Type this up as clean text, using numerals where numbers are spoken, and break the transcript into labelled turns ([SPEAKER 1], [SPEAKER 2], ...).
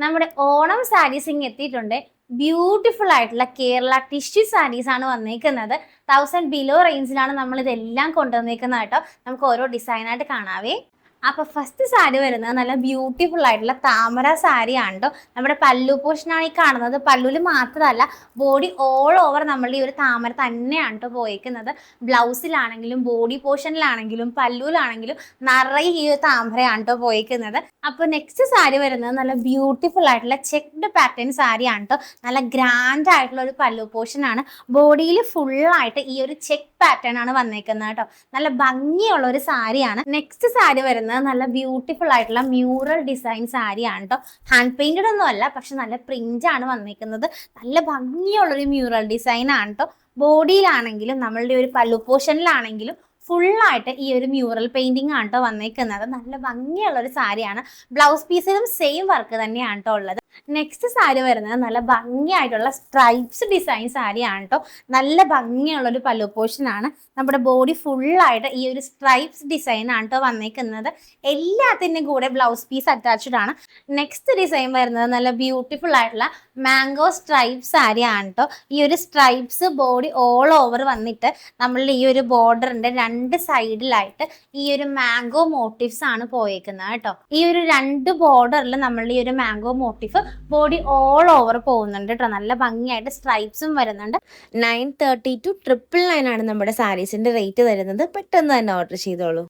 [SPEAKER 1] നമ്മുടെ ഓണം സാരീസ് ഇങ്ങ് എത്തിയിട്ടുണ്ട്. ബ്യൂട്ടിഫുൾ ആയിട്ടുള്ള കേരള ടിഷ്യൂ സാരീസ് ആണ് വന്നേക്കുന്നത്. 1000 ബിലോ റേഞ്ചിലാണ് നമ്മൾ ഇതെല്ലാം കൊണ്ടുവന്നേക്കുന്നത് കേട്ടോ. നമുക്ക് ഓരോ ഡിസൈനായിട്ട് കാണാവേ. അപ്പൊ ഫസ്റ്റ് സാരി വരുന്നത് നല്ല ബ്യൂട്ടിഫുൾ ആയിട്ടുള്ള താമര സാരി ആണ് കേട്ടോ. നമ്മുടെ പല്ലു പോർഷനാണ് ഈ കാണുന്നത്. പല്ലുവിൽ മാത്രമല്ല, ബോഡി ഓൾ ഓവർ നമ്മളുടെ ഈ ഒരു താമര തന്നെയാണ് കേട്ടോ പോയേക്കുന്നത്. ബ്ലൗസിലാണെങ്കിലും ബോഡി പോർഷനിലാണെങ്കിലും പല്ലുവിലാണെങ്കിലും നിറയെ ഈ ഒരു താമരയാണ് കേട്ടോ പോയേക്കുന്നത്. അപ്പോൾ നെക്സ്റ്റ് സാരി വരുന്നത് നല്ല ബ്യൂട്ടിഫുൾ ആയിട്ടുള്ള ചെക്ക്ഡ് പാറ്റേൺ സാരി ആണ് കേട്ടോ. നല്ല ഗ്രാൻഡ് ആയിട്ടുള്ള ഒരു പല്ലു പോർഷൻ ആണ്. ബോഡിയിൽ ഫുള്ളായിട്ട് ഈ ഒരു ചെക്ക് പാറ്റേൺ ആണ് വന്നേക്കുന്നത് കേട്ടോ. നല്ല ഭംഗിയുള്ള ഒരു സാരിയാണ്. നെക്സ്റ്റ് സാരി വരുന്നത് നല്ല ബ്യൂട്ടിഫുൾ ആയിട്ടുള്ള മ്യൂറൽ ഡിസൈൻ സാരിയാണ് കേട്ടോ. ഹാൻഡ് പെയിന്റഡ് ഒന്നും അല്ല, പക്ഷെ നല്ല പ്രിന്റ് ആണ് വന്നിരിക്കുന്നത്. നല്ല ഭംഗിയുള്ളൊരു മ്യൂറൽ ഡിസൈൻ ആണ് കേട്ടോ. ബോഡിയിലാണെങ്കിലും നമ്മളുടെ ഒരു പല്ലു പോർഷനിലാണെങ്കിലും ഫുള്ളായിട്ട് ഈ ഒരു മ്യൂറൽ പെയിന്റിംഗ് ആണ് കേട്ടോ വന്നേക്കുന്നത്. നല്ല ഭംഗിയുള്ളൊരു സാരിയാണ്. ബ്ലൗസ് പീസിലും സെയിം വർക്ക് തന്നെയാണ് കേട്ടോ ഉള്ളത്. നെക്സ്റ്റ് സാരി വരുന്നത് നല്ല ഭംഗിയായിട്ടുള്ള സ്ട്രൈപ്സ് ഡിസൈൻ സാരിയാണ് കേട്ടോ. നല്ല ഭംഗിയുള്ളൊരു പല്ലു പോർഷൻ ആണ്. നമ്മുടെ ബോഡി ഫുള്ളായിട്ട് ഈ ഒരു സ്ട്രൈപ്സ് ഡിസൈൻ ആണ് കേട്ടോ വന്നേക്കുന്നത്. എല്ലാത്തിൻ്റെയും കൂടെ ബ്ലൗസ് പീസ് അറ്റാച്ച്ഡ് ആണ്. നെക്സ്റ്റ് ഡിസൈൻ വരുന്നത് നല്ല ബ്യൂട്ടിഫുൾ ആയിട്ടുള്ള മാംഗോ സ്ട്രൈപ്പ് സാരി ആണ് കേട്ടോ. ഈ ഒരു സ്ട്രൈപ്സ് ബോഡി ഓൾ ഓവർ വന്നിട്ട് നമ്മളുടെ ഈ ഒരു ബോർഡറിന്റെ രണ്ട് സൈഡിലായിട്ട് ഈ ഒരു മാംഗോ മോട്ടീവ്സ് ആണ് പോയേക്കുന്നത് കേട്ടോ. ഈ ഒരു രണ്ട് ബോർഡറിൽ നമ്മളുടെ ഈ ഒരു mango motif body all over പോകുന്നുണ്ട് കേട്ടോ. നല്ല ഭംഗിയായിട്ട് സ്ട്രൈപ്സും വരുന്നുണ്ട്.
[SPEAKER 2] 930 to 999 ആണ് നമ്മുടെ സാരീസിന്റെ റേറ്റ് വരുന്നത്. പെട്ടെന്ന് തന്നെ ഓർഡർ ചെയ്തോളൂ.